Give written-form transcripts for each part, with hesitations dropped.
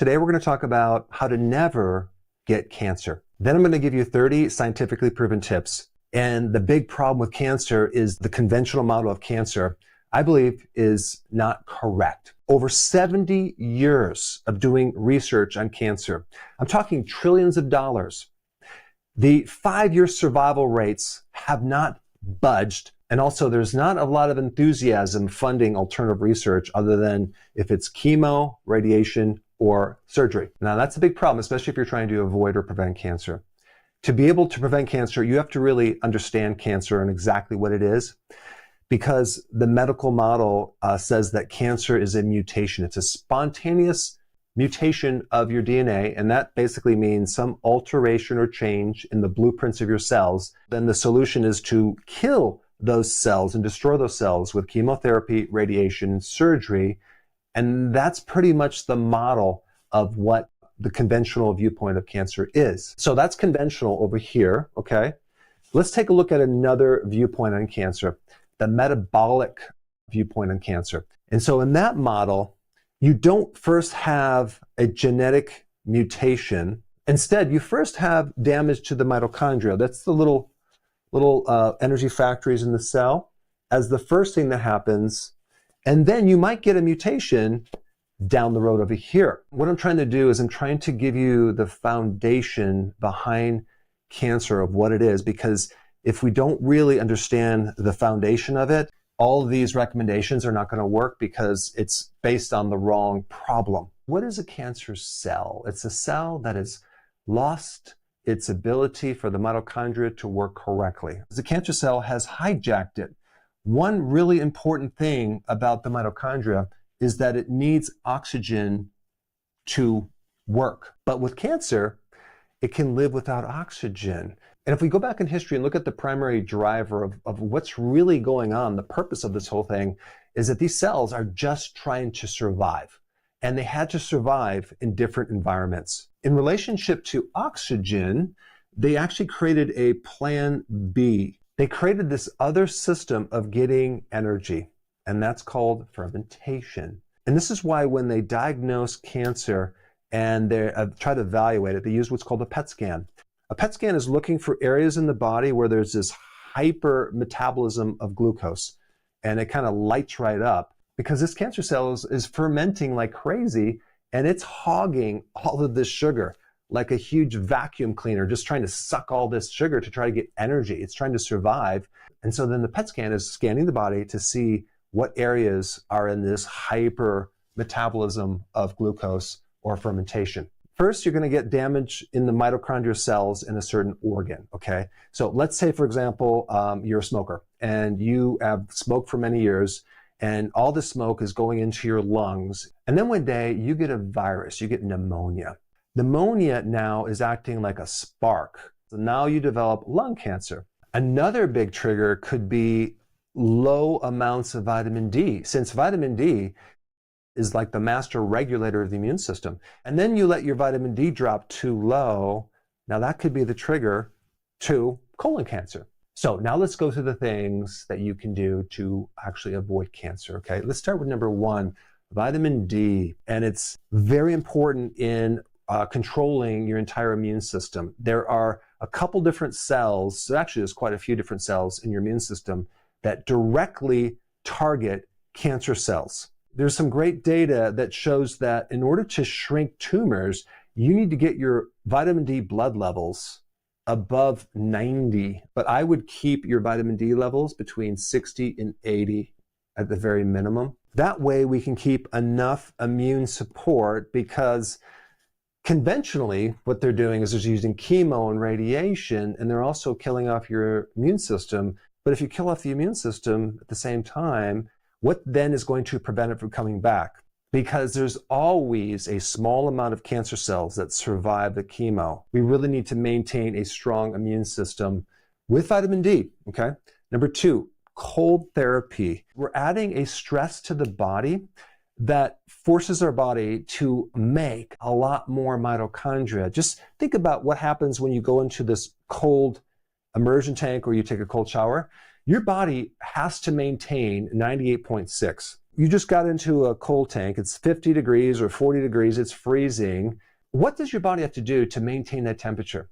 Today we're going to talk about how to never get cancer. Then I'm going to give you 30 scientifically proven tips. And the big problem with cancer is the conventional model of cancer, I believe, is not correct. Over 70 years of doing research on cancer, I'm talking trillions of dollars. The 5-year survival rates have not budged. And also there's not a lot of enthusiasm funding alternative research other than if it's chemo, radiation, or surgery. Now that's a big problem, especially if you're trying to avoid or prevent cancer. To be able to prevent cancer, you have to really understand cancer and exactly what it is, because the medical model says that cancer is a mutation. It's a spontaneous mutation of your DNA, and that basically means some alteration or change in the blueprints of your cells. Then the solution is to kill those cells and destroy those cells with chemotherapy, radiation, surgery, and that's pretty much the model of what the conventional viewpoint of cancer is. So that's conventional over here, okay? Let's take a look at another viewpoint on cancer, the metabolic viewpoint on cancer. And so in that model, you don't first have a genetic mutation. Instead, you first have damage to the mitochondria. That's the little energy factories in the cell as the first thing that happens. And then you might get a mutation down the road over here. What I'm trying to do is I'm trying to give you the foundation behind cancer of what it is, because if we don't really understand the foundation of it, all of these recommendations are not going to work because it's based on the wrong problem. What is a cancer cell? It's a cell that has lost its ability for the mitochondria to work correctly. The cancer cell has hijacked it. One really important thing about the mitochondria is that it needs oxygen to work. But with cancer, it can live without oxygen. And if we go back in history and look at the primary driver of what's really going on, the purpose of this whole thing is that these cells are just trying to survive. And they had to survive in different environments. In relationship to oxygen, they actually created a plan B. They created this other system of getting energy, and that's called fermentation. And this is why when they diagnose cancer and they try to evaluate it, they use what's called a PET scan. A PET scan is looking for areas in the body where there's this hyper metabolism of glucose, and it kind of lights right up because this cancer cell is fermenting like crazy, and it's hogging all of this sugar like a huge vacuum cleaner, just trying to suck all this sugar to try to get energy. It's trying to survive. And so then the PET scan is scanning the body to see what areas are in this hyper metabolism of glucose or fermentation. First, you're going to get damage in the mitochondrial cells in a certain organ, okay? So let's say, for example, you're a smoker and you have smoked for many years and all the smoke is going into your lungs. And then one day you get a virus, you get pneumonia. Pneumonia now is acting like a spark. So now you develop lung cancer. Another big trigger could be low amounts of vitamin D, since vitamin D is like the master regulator of the immune system. And then you let your vitamin D drop too low. Now that could be the trigger to colon cancer. So now let's go through the things that you can do to actually avoid cancer, okay? Let's start with number one, vitamin D. And it's very important in controlling your entire immune system. There are a couple different cells, so actually there's quite a few different cells in your immune system that directly target cancer cells. There's some great data that shows that in order to shrink tumors, you need to get your vitamin D blood levels above 90, but I would keep your vitamin D levels between 60 and 80 at the very minimum. That way we can keep enough immune support, because conventionally what they're doing is they're using chemo and radiation, and they're also killing off your immune system. But if you kill off the immune system at the same time, what then is going to prevent it from coming back? Because there's always a small amount of cancer cells that survive the chemo. We really need to maintain a strong immune system with vitamin D, okay? Number two, cold therapy. We're adding a stress to the body that forces our body to make a lot more mitochondria. Just think about what happens when you go into this cold immersion tank or you take a cold shower. Your body has to maintain 98.6. You just got into a cold tank. It's 50 degrees or 40 degrees. It's freezing. What does your body have to do to maintain that temperature?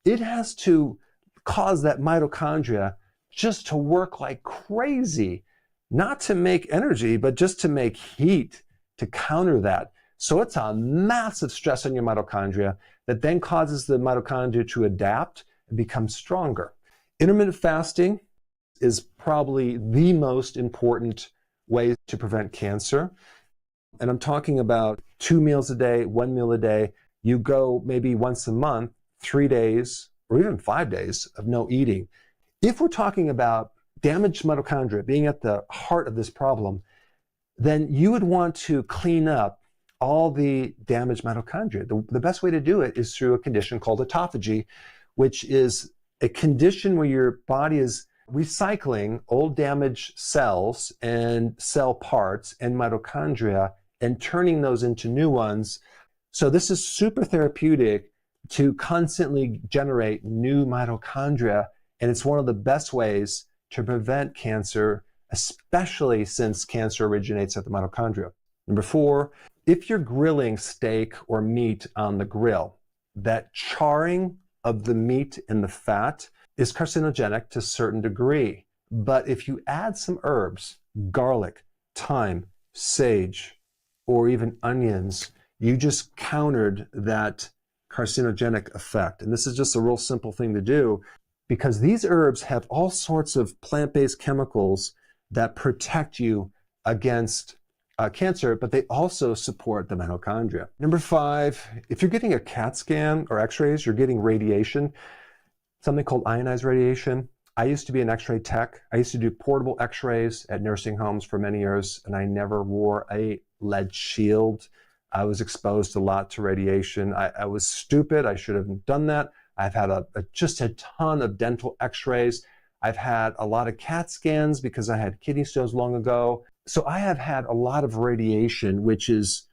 It has to cause that mitochondria just to work like crazy, not to make energy, but just to make heat to counter that. So it's a massive stress on your mitochondria that then causes the mitochondria to adapt and become stronger. Intermittent fasting is probably the most important way to prevent cancer. And I'm talking about 2 meals a day, 1 meal a day. You go maybe once a month, 3 days, or even 5 days of no eating. If we're talking about damaged mitochondria being at the heart of this problem, then you would want to clean up all the damaged mitochondria. The best way to do it is through a condition called autophagy, which is a condition where your body is recycling old damaged cells and cell parts and mitochondria and turning those into new ones. So this is super therapeutic to constantly generate new mitochondria, and it's one of the best ways to prevent cancer, especially since cancer originates at the mitochondria. Number 4, if you're grilling steak or meat on the grill, that charring of the meat and the fat is carcinogenic to a certain degree. But if you add some herbs, garlic, thyme, sage, or even onions, you just countered that carcinogenic effect. And this is just a real simple thing to do because these herbs have all sorts of plant-based chemicals that protect you against cancer, but they also support the mitochondria. Number 5, if you're getting a CAT scan or x-rays, you're getting radiation, something called ionized radiation. I used to be an x-ray tech. I used to do portable x-rays at nursing homes for many years, and I never wore a lead shield. I was exposed a lot to radiation. I was stupid. I should have done that. I've had just a ton of dental x-rays. I've had a lot of CAT scans because I had kidney stones long ago. So I have had a lot of radiation, which is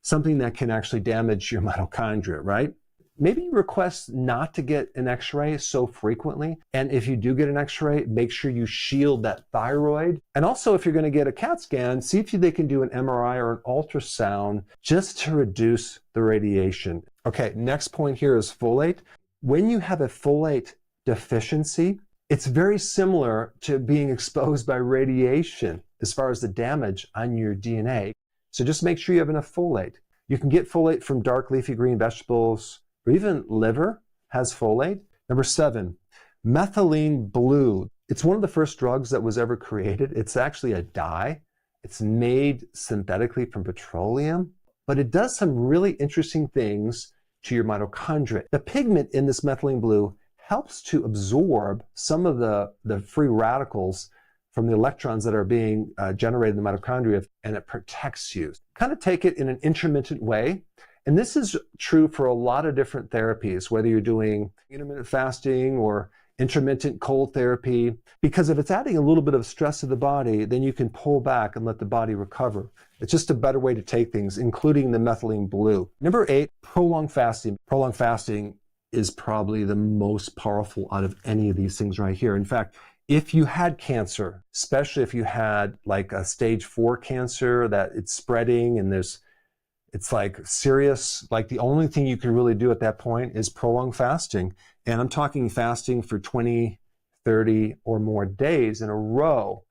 something that can actually damage your mitochondria, right? Maybe you request not to get an x-ray so frequently. And if you do get an x-ray, make sure you shield that thyroid. And also, if you're going to get a CAT scan, see if they can do an MRI or an ultrasound just to reduce the radiation. Okay, next point here is folate. When you have a folate deficiency, it's very similar to being exposed by radiation as far as the damage on your DNA. So just make sure you have enough folate. You can get folate from dark leafy green vegetables, or even liver has folate. Number 7, methylene blue. It's one of the first drugs that was ever created. It's actually a dye. It's made synthetically from petroleum, but it does some really interesting things to your mitochondria. The pigment in this methylene blue helps to absorb some of the free radicals from the electrons that are being generated in the mitochondria, and it protects you. Kind of take it in an intermittent way. And this is true for a lot of different therapies, whether you're doing intermittent fasting or intermittent cold therapy, because if it's adding a little bit of stress to the body, then you can pull back and let the body recover. It's just a better way to take things, including the methylene blue. Number 8, prolonged fasting. Prolonged fasting is probably the most powerful out of any of these things right here. In fact, if you had cancer, especially if you had like a stage 4 cancer that it's spreading and it's like serious, like the only thing you can really do at that point is prolonged fasting. And I'm talking fasting for 20, 30 or more days in a row.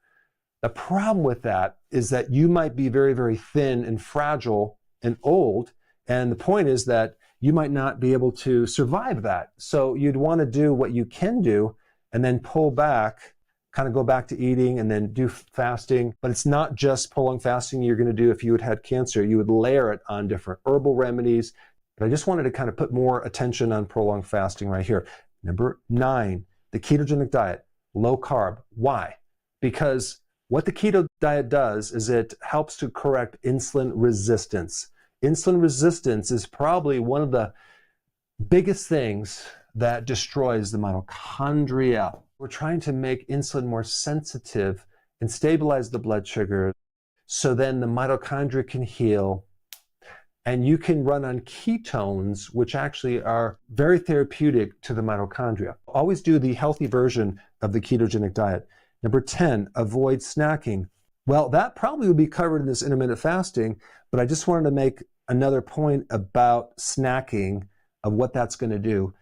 The problem with that is that you might be very, very thin and fragile and old. And the point is that you might not be able to survive that. So you'd want to do what you can do and then pull back, kind of go back to eating and then do fasting. But it's not just prolonged fasting you're going to do if you had cancer. You would layer it on different herbal remedies. But I just wanted to kind of put more attention on prolonged fasting right here. Number 9, the ketogenic diet, low carb. Why? Because what the keto diet does is it helps to correct insulin resistance. Insulin resistance is probably one of the biggest things that destroys the mitochondria. We're trying to make insulin more sensitive and stabilize the blood sugar so then the mitochondria can heal and you can run on ketones, which actually are very therapeutic to the mitochondria. Always do the healthy version of the ketogenic diet. Number 10, avoid snacking. Well, that probably would be covered in this intermittent fasting, but I just wanted to make another point about snacking, of what that's going to do.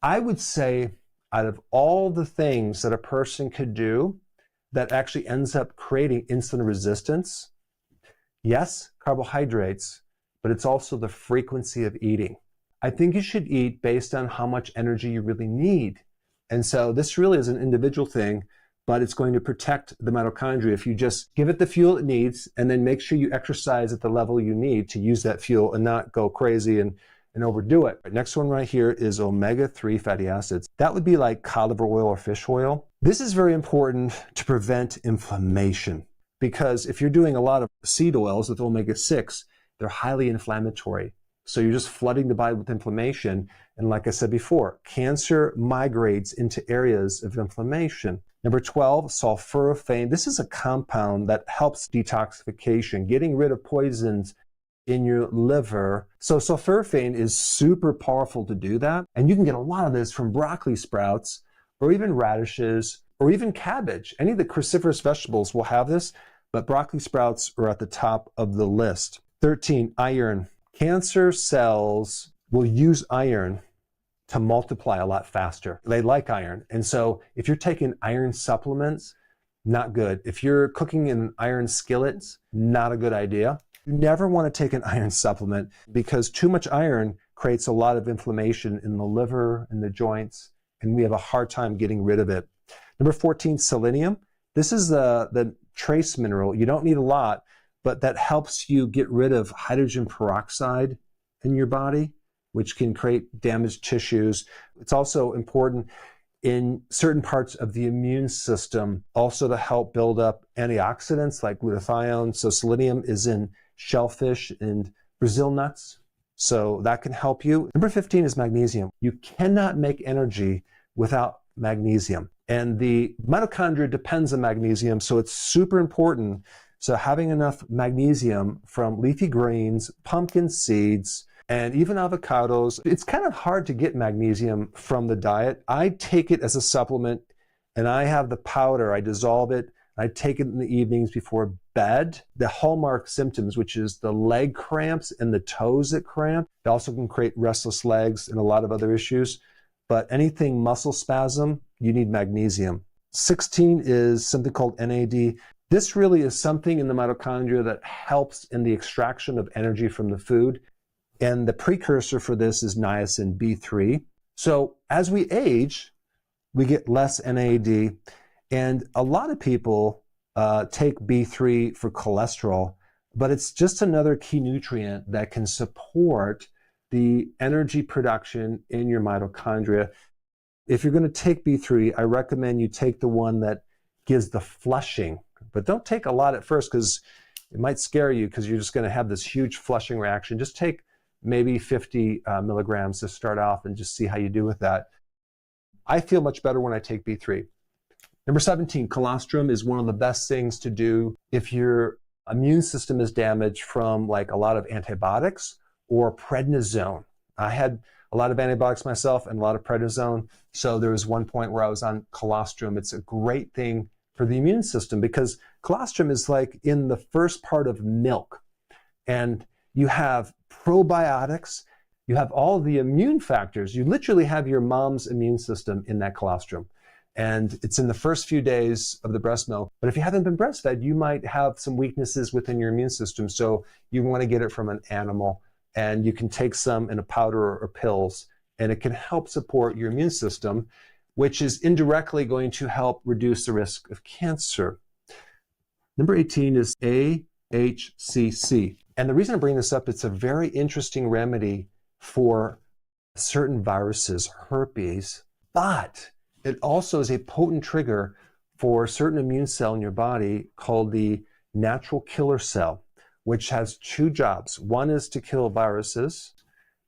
I would say out of all the things that a person could do that actually ends up creating insulin resistance, yes, carbohydrates, but it's also the frequency of eating. I think you should eat based on how much energy you really need. And so this really is an individual thing, but it's going to protect the mitochondria if you just give it the fuel it needs and then make sure you exercise at the level you need to use that fuel and not go crazy and overdo it. Next one right here is omega-3 fatty acids. That would be like cod liver oil or fish oil. This is very important to prevent inflammation, because if you're doing a lot of seed oils with omega-6, they're highly inflammatory. So you're just flooding the body with inflammation. And like I said before, cancer migrates into areas of inflammation. Number 12, sulforaphane. This is a compound that helps detoxification, getting rid of poisons in your liver. So sulforaphane is super powerful to do that. And you can get a lot of this from broccoli sprouts, or even radishes, or even cabbage. Any of the cruciferous vegetables will have this, but broccoli sprouts are at the top of the list. 13, iron. Cancer cells will use iron to multiply a lot faster. They like iron. And so if you're taking iron supplements, not good. If you're cooking in iron skillets, not a good idea. You never want to take an iron supplement, because too much iron creates a lot of inflammation in the liver and the joints, and we have a hard time getting rid of it. Number 14, selenium. This is the trace mineral. You don't need a lot, but that helps you get rid of hydrogen peroxide in your body, which can create damaged tissues. It's also important in certain parts of the immune system, also to help build up antioxidants like glutathione. So selenium is in shellfish and Brazil nuts, so that can help you. Number 15 is magnesium. You cannot make energy without magnesium, and the mitochondria depends on magnesium, so it's super important. So having enough magnesium from leafy greens, pumpkin seeds, and even avocados. It's kind of hard to get magnesium from the diet. I take it as a supplement, and I have the powder. I dissolve it. I take it in the evenings before bed. The hallmark symptoms, which is the leg cramps and the toes that cramp, it also can create restless legs and a lot of other issues. But anything muscle spasm, you need magnesium. 16 is something called NAD. This really is something in the mitochondria that helps in the extraction of energy from the food. And the precursor for this is niacin B3. So as we age, we get less NAD. And a lot of people take B3 for cholesterol, but it's just another key nutrient that can support the energy production in your mitochondria. If you're going to take B3, I recommend you take the one that gives the flushing, but don't take a lot at first, because it might scare you, because you're just going to have this huge flushing reaction. Just take maybe 50 milligrams to start off and just see how you do with that. I feel much better when I take B3. Number 17, colostrum is one of the best things to do if your immune system is damaged from like a lot of antibiotics or prednisone. I had a lot of antibiotics myself and a lot of prednisone. So there was one point where I was on colostrum. It's a great thing for the immune system, because colostrum is like in the first part of milk. And you have probiotics, you have all the immune factors. You literally have your mom's immune system in that colostrum. And it's in the first few days of the breast milk. But if you haven't been breastfed, you might have some weaknesses within your immune system. So you want to get it from an animal, and you can take some in a powder or pills, and it can help support your immune system, which is indirectly going to help reduce the risk of cancer. Number 18 is AHCC. And the reason I bring this up, it's a very interesting remedy for certain viruses, herpes, but it also is a potent trigger for a certain immune cell in your body called the natural killer cell, which has two jobs. One is to kill viruses,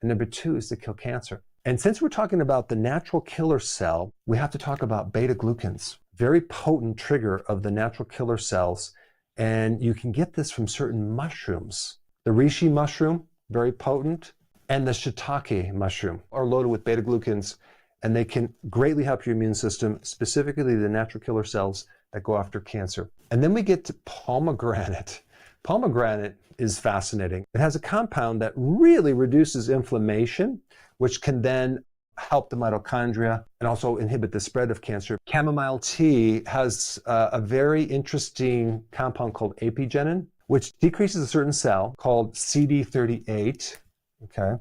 and number two is to kill cancer. And since we're talking about the natural killer cell, we have to talk about beta-glucans, very potent trigger of the natural killer cells. And you can get this from certain mushrooms. The reishi mushroom, very potent, and the shiitake mushroom are loaded with beta-glucans, and they can greatly help your immune system, specifically the natural killer cells, that go after cancer. And then we get to pomegranate. Pomegranate is fascinating. It has a compound that really reduces inflammation, which can then help the mitochondria and also inhibit the spread of cancer. Chamomile tea has a very interesting compound called apigenin, which decreases a certain cell called CD38, okay?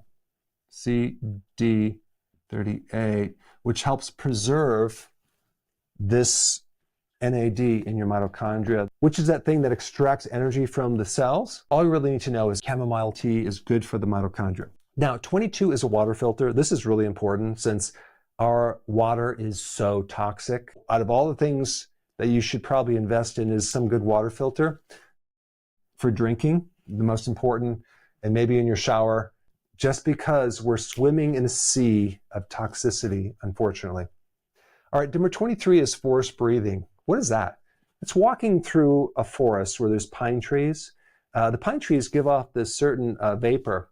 CD38, which helps preserve this NAD in your mitochondria, which is that thing that extracts energy from the cells. All you really need to know is chamomile tea is good for the mitochondria. Now, 22 is a water filter. This is really important since our water is so toxic. Out of all the things that you should probably invest in is some good water filter for drinking, the most important, and maybe in your shower, just because we're swimming in a sea of toxicity, unfortunately. All right, number 23 is forest breathing. What is that? It's walking through a forest where there's pine trees. The pine trees give off this certain vapor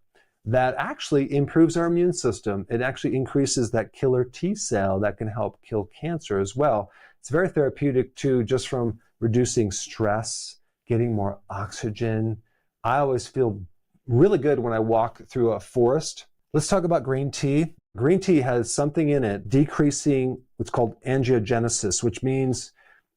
that actually improves our immune system. It actually increases that killer T cell that can help kill cancer as well. It's very therapeutic too, just from reducing stress, getting more oxygen. I always feel really good when I walk through a forest. Let's talk about green tea. Green tea has something in it decreasing what's called angiogenesis, which means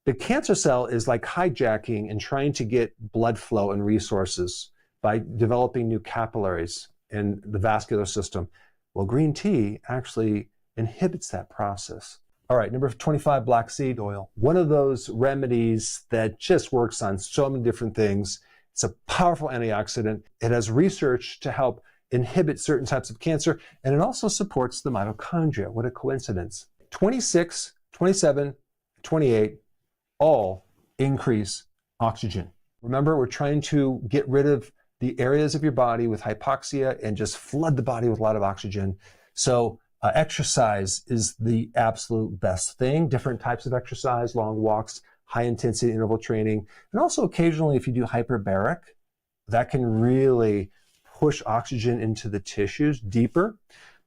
the cancer cell is like hijacking and trying to get blood flow and resources by developing new capillaries in the vascular system. Well, green tea actually inhibits that process. All right, number 25, black seed oil. One of those remedies that just works on so many different things. It's a powerful antioxidant. It has research to help inhibit certain types of cancer, and it also supports the mitochondria. What a coincidence. 26, 27, 28 all increase oxygen. Remember, we're trying to get rid of the areas of your body with hypoxia and just flood the body with a lot of oxygen. So exercise is the absolute best thing. Different types of exercise, long walks, high intensity interval training, and also occasionally if you do hyperbaric, that can really push oxygen into the tissues deeper.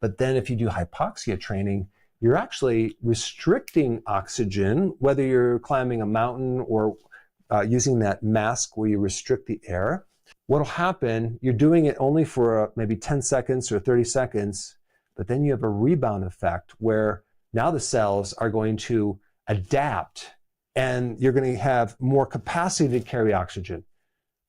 But then if you do hypoxia training, you're actually restricting oxygen, whether you're climbing a mountain or using that mask where you restrict the air. What'll happen, you're doing it only for maybe 10 seconds or 30 seconds, but then you have a rebound effect where now the cells are going to adapt and you're going to have more capacity to carry oxygen.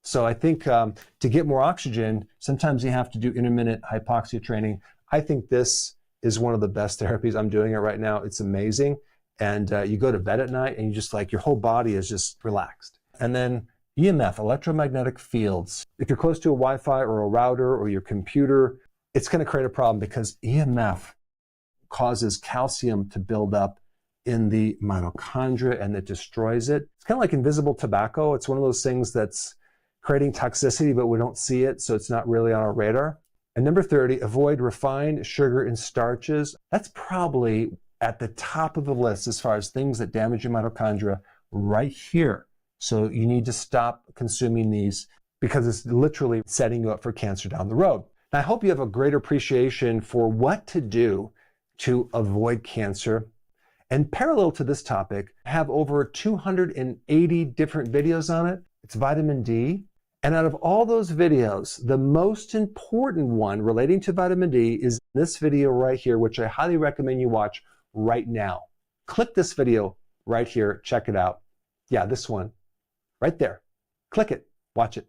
So I think to get more oxygen, sometimes you have to do intermittent hypoxia training. I think this is one of the best therapies. I'm doing it right now. It's amazing. And you go to bed at night and you just like, your whole body is just relaxed. And then EMF, electromagnetic fields. If you're close to a Wi-Fi or a router or your computer, it's going to create a problem because EMF causes calcium to build up in the mitochondria and it destroys it. It's kind of like invisible tobacco. It's one of those things that's creating toxicity, but we don't see it, so it's not really on our radar. And number 30, avoid refined sugar and starches. That's probably at the top of the list as far as things that damage your mitochondria right here. So you need to stop consuming these because it's literally setting you up for cancer down the road. And I hope you have a greater appreciation for what to do to avoid cancer. And parallel to this topic, I have over 280 different videos on it. It's vitamin D. And out of all those videos, the most important one relating to vitamin D is this video right here, which I highly recommend you watch right now. Click this video right here. Check it out. Yeah, this one right there. Click it. Watch it.